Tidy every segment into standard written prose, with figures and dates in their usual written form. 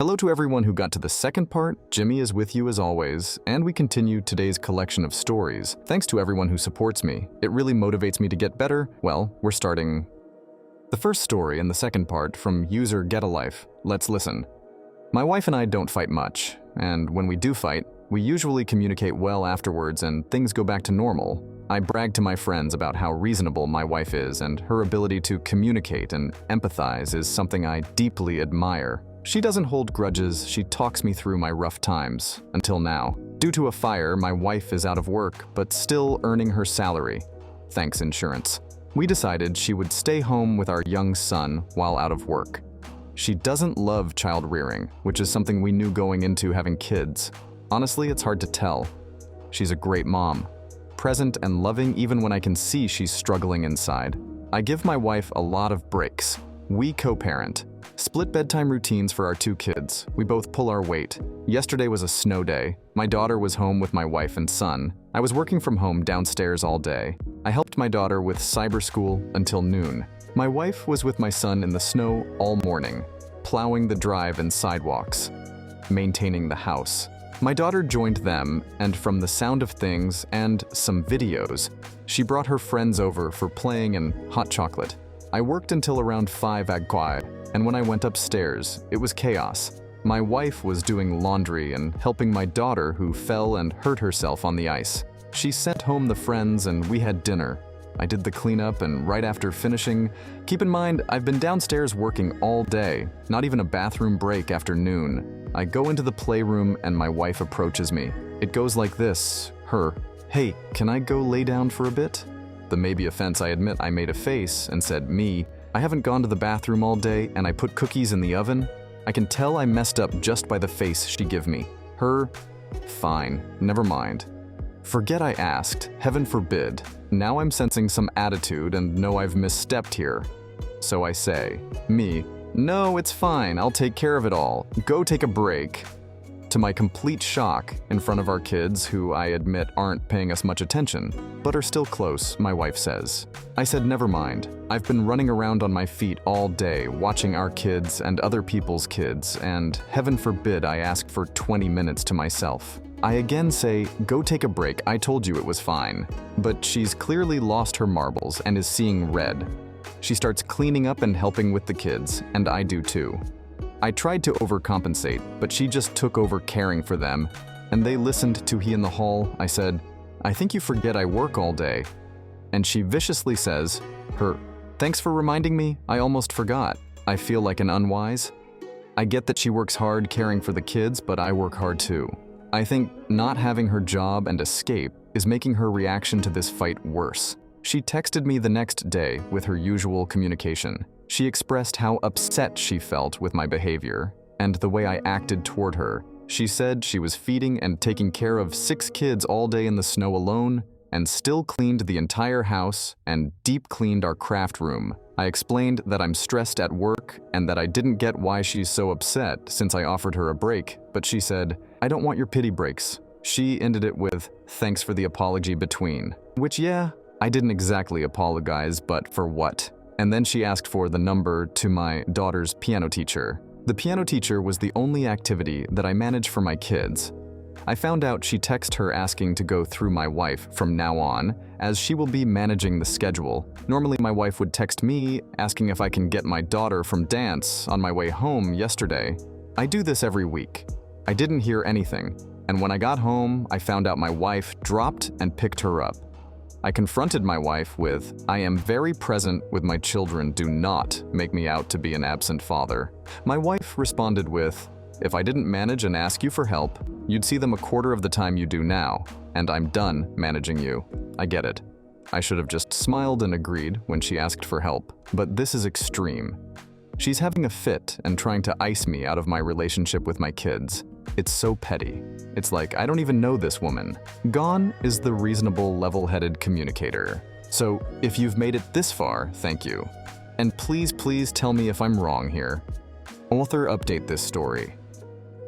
Hello to everyone who got to the second part. Jimmy is with you as always, and we continue today's collection of stories. Thanks to everyone who supports me. It really motivates me to get better. Well, we're starting the first story in the second part from user Get a Life. Let's listen. My wife and I don't fight much, and when we do fight, we usually communicate well afterwards and things go back to normal. I brag to my friends about how reasonable my wife is, and her ability to communicate and empathize is something I deeply admire. She doesn't hold grudges, she talks me through my rough times, until now. Due to a fire, my wife is out of work, but still earning her salary. Thanks, insurance. We decided she would stay home with our young son while out of work. She doesn't love child rearing, which is something we knew going into having kids. Honestly, it's hard to tell. She's a great mom, present and loving even when I can see she's struggling inside. I give my wife a lot of breaks. We co-parent. Split bedtime routines for our two kids. We both pull our weight. Yesterday was a snow day. My daughter was home with my wife and son. I was working from home downstairs all day. I helped my daughter with cyber school until noon. My wife was with my son in the snow all morning, plowing the drive and sidewalks, maintaining the house. My daughter joined them, and from the sound of things and some videos, she brought her friends over for playing and hot chocolate. I worked until around 5 quiet, and when I went upstairs, it was chaos. My wife was doing laundry and helping my daughter who fell and hurt herself on the ice. She sent home the friends and we had dinner. I did the cleanup, and right after finishing, keep in mind I've been downstairs working all day, not even a bathroom break after noon. I go into the playroom and my wife approaches me. It goes like this, her, "Hey, can I go lay down for a bit?" The maybe offense I admit I made a face and said, "Me, I haven't gone to the bathroom all day and I put cookies in the oven." I can tell I messed up just by the face she give me. Her, "Fine, never mind." Forget I asked, heaven forbid. Now I'm sensing some attitude and know I've misstepped here. So I say, "Me, no, it's fine, I'll take care of it all. Go take a break." To my complete shock, in front of our kids, who I admit aren't paying us much attention, but are still close, my wife says. I said, "Never mind. I've been running around on my feet all day, watching our kids and other people's kids, and heaven forbid I ask for 20 minutes to myself." I again say, "Go take a break, I told you it was fine." But she's clearly lost her marbles and is seeing red. She starts cleaning up and helping with the kids, and I do too. I tried to overcompensate, but she just took over caring for them, and they listened to he in the hall. I said, "I think you forget I work all day." And she viciously says, "Thanks for reminding me, I almost forgot. I feel like an unwise." I get that she works hard caring for the kids, but I work hard too. I think not having her job and escape is making her reaction to this fight worse. She texted me the next day with her usual communication. She expressed how upset she felt with my behavior and the way I acted toward her. She said she was feeding and taking care of 6 kids all day in the snow alone and still cleaned the entire house and deep cleaned our craft room. I explained that I'm stressed at work and that I didn't get why she's so upset since I offered her a break, but she said, "I don't want your pity breaks." She ended it with, "Thanks for the apology between." Which, yeah, I didn't exactly apologize, but for what? And then she asked for the number to my daughter's piano teacher. The piano teacher was the only activity that I managed for my kids. I found out she texted her asking to go through my wife from now on, as she will be managing the schedule. Normally my wife would text me asking if I can get my daughter from dance on my way home yesterday. I do this every week. I didn't hear anything, and when I got home, I found out my wife dropped and picked her up. I confronted my wife with, "I am very present with my children, do not make me out to be an absent father." My wife responded with, "If I didn't manage and ask you for help, you'd see them a quarter of the time you do now, and I'm done managing you." I get it. I should have just smiled and agreed when she asked for help, but this is extreme. She's having a fit and trying to ice me out of my relationship with my kids. It's so petty. It's like, I don't even know this woman. Gone is the reasonable, level-headed communicator. So, if you've made it this far, thank you. And please tell me if I'm wrong here. Author update this story.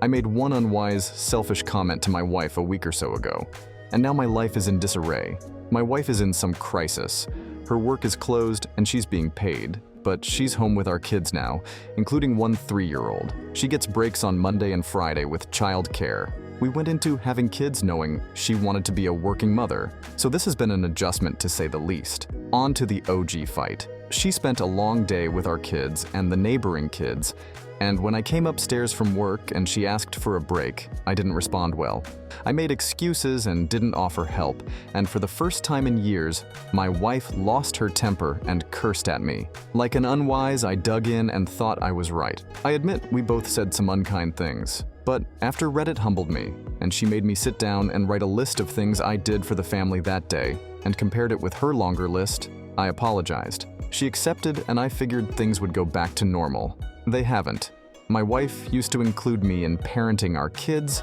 I made one unwise, selfish comment to my wife a week or so ago, and now my life is in disarray. My wife is in some crisis. Her work is closed and she's being paid, but she's home with our kids now, including one 3-year-old. She gets breaks on Monday and Friday with childcare. We went into having kids knowing she wanted to be a working mother, so this has been an adjustment to say the least. On to the OG fight. She spent a long day with our kids and the neighboring kids, and when I came upstairs from work and she asked for a break, I didn't respond well. I made excuses and didn't offer help, and for the first time in years, my wife lost her temper and cursed at me. Like an unwise, I dug in and thought I was right. I admit we both said some unkind things, but after Reddit humbled me, and she made me sit down and write a list of things I did for the family that day, and compared it with her longer list, I apologized. She accepted, and I figured things would go back to normal. They haven't. My wife used to include me in parenting our kids.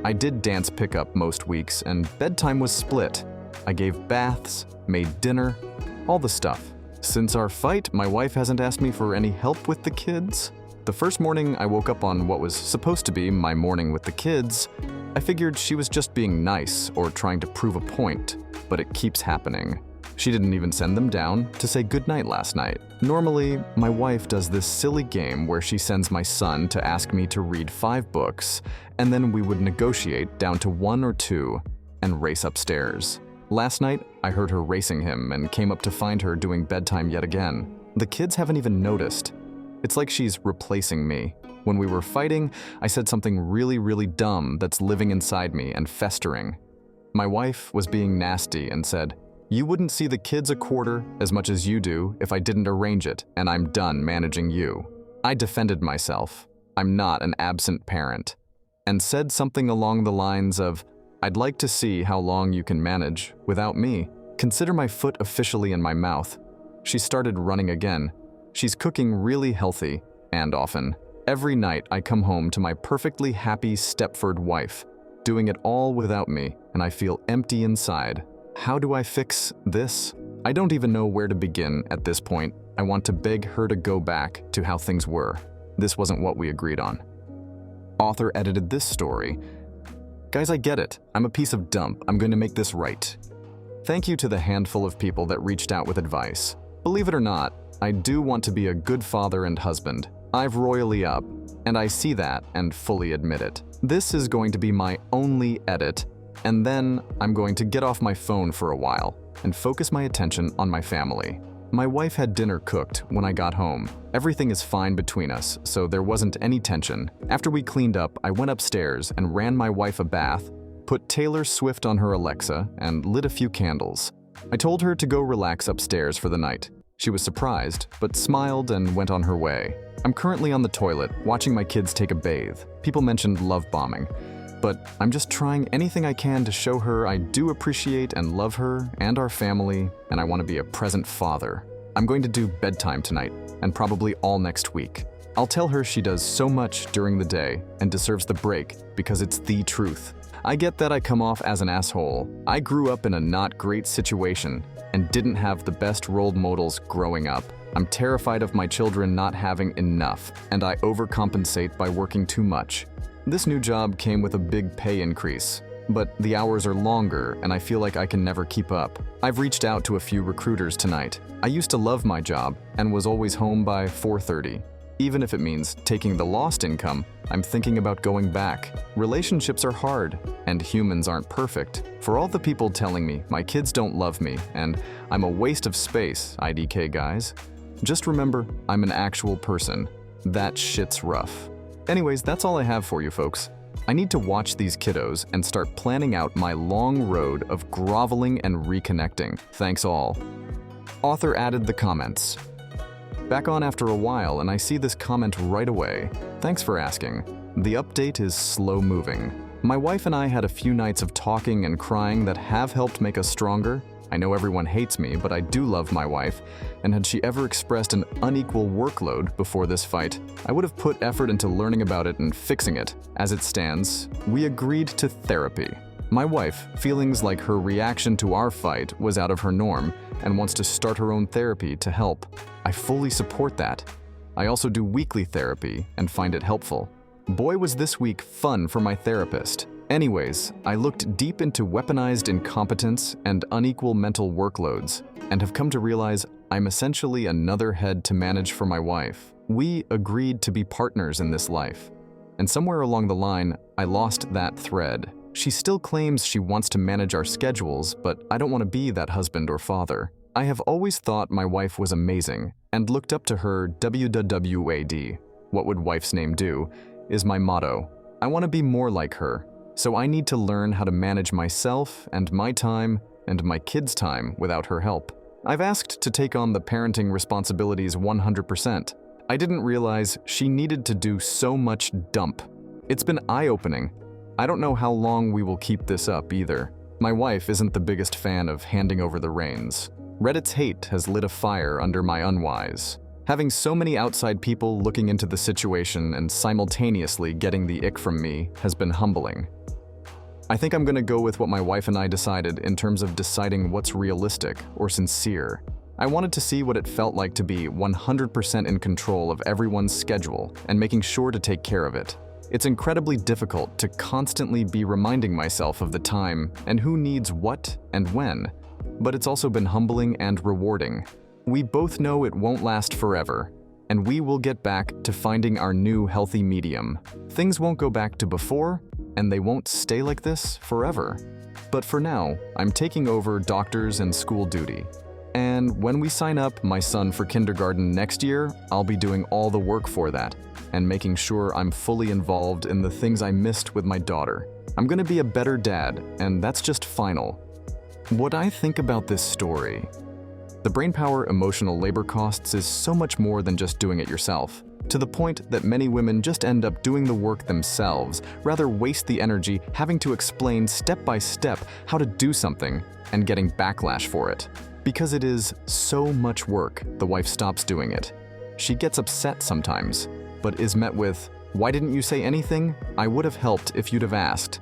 I did dance pickup most weeks, and bedtime was split. I gave baths, made dinner, all the stuff. Since our fight, my wife hasn't asked me for any help with the kids. The first morning I woke up on what was supposed to be my morning with the kids, I figured she was just being nice or trying to prove a point, but it keeps happening. She didn't even send them down to say goodnight last night. Normally, my wife does this silly game where she sends my son to ask me to read 5 books, and then we would negotiate down to 1 or 2 and race upstairs. Last night, I heard her racing him and came up to find her doing bedtime yet again. The kids haven't even noticed. It's like she's replacing me. When we were fighting, I said something really dumb that's living inside me and festering. My wife was being nasty and said, "You wouldn't see the kids a quarter as much as you do if I didn't arrange it, and I'm done managing you." I defended myself. I'm not an absent parent. And said something along the lines of, "I'd like to see how long you can manage without me. Consider my foot officially in my mouth." She started running again. She's cooking really healthy and often. Every night I come home to my perfectly happy Stepford wife, doing it all without me, and I feel empty inside. How do I fix this? I don't even know where to begin at this point. I want to beg her to go back to how things were. This wasn't what we agreed on. Author edited this story. Guys, I get it. I'm a piece of dump. I'm going to make this right. Thank you to the handful of people that reached out with advice. Believe it or not, I do want to be a good father and husband. I've royally up, and I see that and fully admit it. This is going to be my only edit, and then I'm going to get off my phone for a while and focus my attention on my family. My wife had dinner cooked when I got home. Everything is fine between us, so there wasn't any tension. After we cleaned up, I went upstairs and ran my wife a bath, put Taylor Swift on her Alexa, and lit a few candles. I told her to go relax upstairs for the night. She was surprised, but smiled and went on her way. I'm currently on the toilet, watching my kids take a bathe. People mentioned love bombing, but I'm just trying anything I can to show her I do appreciate and love her and our family, and I want to be a present father. I'm going to do bedtime tonight, and probably all next week. I'll tell her she does so much during the day and deserves the break because it's the truth. I get that I come off as an asshole. I grew up in a not great situation and didn't have the best role models growing up. I'm terrified of my children not having enough, and I overcompensate by working too much. This new job came with a big pay increase, but the hours are longer and I feel like I can never keep up. I've reached out to a few recruiters tonight. I used to love my job and was always home by 4:30. Even if it means taking the lost income, I'm thinking about going back. Relationships are hard, and humans aren't perfect. For all the people telling me my kids don't love me and I'm a waste of space, IDK guys, just remember I'm an actual person. That shit's rough. Anyways, that's all I have for you folks. I need to watch these kiddos and start planning out my long road of groveling and reconnecting. Thanks all. Author added the comments. Back on after a while, and I see this comment right away. Thanks for asking. The update is slow moving. My wife and I had a few nights of talking and crying that have helped make us stronger. I know everyone hates me, but I do love my wife, and had she ever expressed an unequal workload before this fight, I would have put effort into learning about it and fixing it. As it stands, we agreed to therapy. My wife feelings like her reaction to our fight was out of her norm and wants to start her own therapy to help. I fully support that. I also do weekly therapy and find it helpful. Boy, was this week fun for my therapist. Anyways, I looked deep into weaponized incompetence and unequal mental workloads and have come to realize I'm essentially another head to manage for my wife. We agreed to be partners in this life. And somewhere along the line, I lost that thread. She still claims she wants to manage our schedules, but I don't want to be that husband or father. I have always thought my wife was amazing and looked up to her. WWAD, what would wife's name do, is my motto. I want to be more like her, so I need to learn how to manage myself and my time and my kids' time without her help. I've asked to take on the parenting responsibilities 100%. I didn't realize she needed to do so much dump. It's been eye-opening. I don't know how long we will keep this up either. My wife isn't the biggest fan of handing over the reins. Reddit's hate has lit a fire under my unwise. Having so many outside people looking into the situation and simultaneously getting the ick from me has been humbling. I think I'm gonna go with what my wife and I decided in terms of deciding what's realistic or sincere. I wanted to see what it felt like to be 100% in control of everyone's schedule and making sure to take care of it. It's incredibly difficult to constantly be reminding myself of the time and who needs what and when, but it's also been humbling and rewarding. We both know it won't last forever, and we will get back to finding our new healthy medium. Things won't go back to before, and they won't stay like this forever. But for now, I'm taking over doctors and school duty. And when we sign up my son for kindergarten next year, I'll be doing all the work for that and making sure I'm fully involved in the things I missed with my daughter. I'm gonna be a better dad, and that's just final. What I think about this story: the brainpower emotional labor costs is so much more than just doing it yourself, to the point that many women just end up doing the work themselves, rather waste the energy having to explain step by step how to do something and getting backlash for it. Because it is so much work, the wife stops doing it. She gets upset sometimes, but is met with, "Why didn't you say anything? I would have helped if you'd have asked."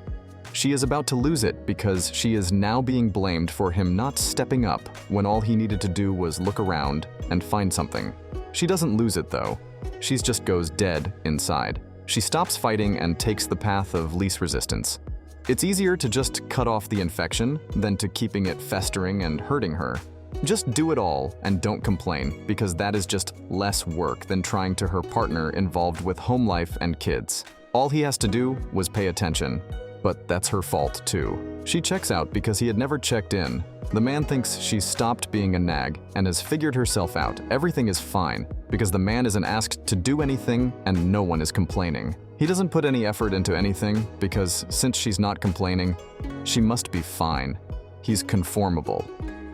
She is about to lose it because she is now being blamed for him not stepping up when all he needed to do was look around and find something. She doesn't lose it though. She just goes dead inside. She stops fighting and takes the path of least resistance. It's easier to just cut off the infection than to keeping it festering and hurting her. Just do it all and don't complain, because that is just less work than trying to her partner involved with home life and kids. All he has to do was pay attention. But that's her fault too. She checks out because he had never checked in. The man thinks she's stopped being a nag and has figured herself out. Everything is fine because the man isn't asked to do anything and no one is complaining. He doesn't put any effort into anything because since she's not complaining, she must be fine. He's conformable.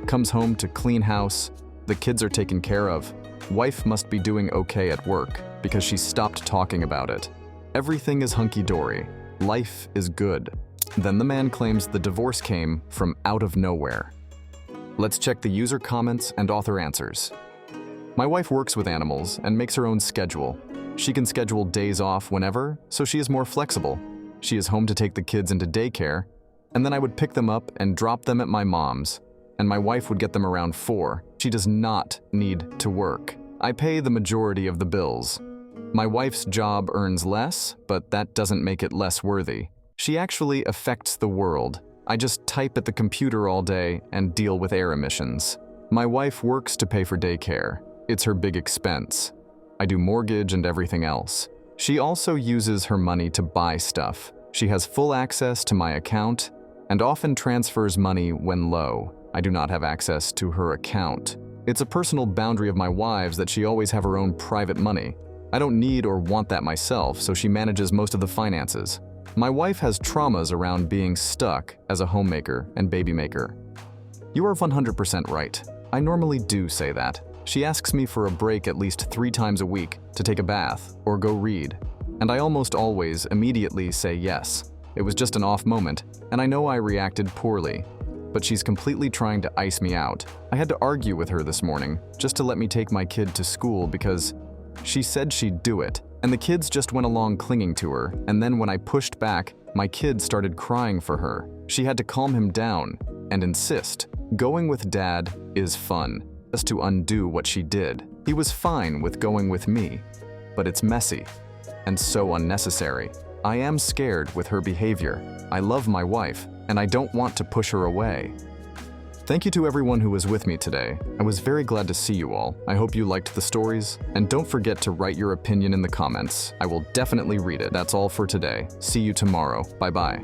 Comes home to clean house, the kids are taken care of. Wife must be doing okay at work because she stopped talking about it. Everything is hunky-dory. Life is good. Then the man claims the divorce came from out of nowhere. Let's check the user comments and author answers. My wife works with animals and makes her own schedule. She can schedule days off whenever, so she is more flexible. She is home to take the kids into daycare, and then I would pick them up and drop them at my mom's, and my wife would get them around 4. She does not need to work. I pay the majority of the bills. My wife's job earns less, but that doesn't make it less worthy. She actually affects the world. I just type at the computer all day and deal with air emissions. My wife works to pay for daycare. It's her big expense. I do mortgage and everything else. She also uses her money to buy stuff. She has full access to my account and often transfers money when low. I do not have access to her account. It's a personal boundary of my wife's that she always have her own private money. I don't need or want that myself, so she manages most of the finances. My wife has traumas around being stuck as a homemaker and baby maker. You are 100% right. I normally do say that. She asks me for a break at least 3 times a week to take a bath or go read, and I almost always immediately say yes. It was just an off moment, and I know I reacted poorly, but she's completely trying to ice me out. I had to argue with her this morning just to let me take my kid to school because she said she'd do it, and the kids just went along clinging to her, and then when I pushed back, my kid started crying for her. She had to calm him down and insist. Going with dad is fun, just to undo what she did. He was fine with going with me, but it's messy and so unnecessary. I am scared with her behavior. I love my wife, and I don't want to push her away. Thank you to everyone who was with me today. I was very glad to see you all. I hope you liked the stories. And don't forget to write your opinion in the comments. I will definitely read it. That's all for today. See you tomorrow. Bye-bye.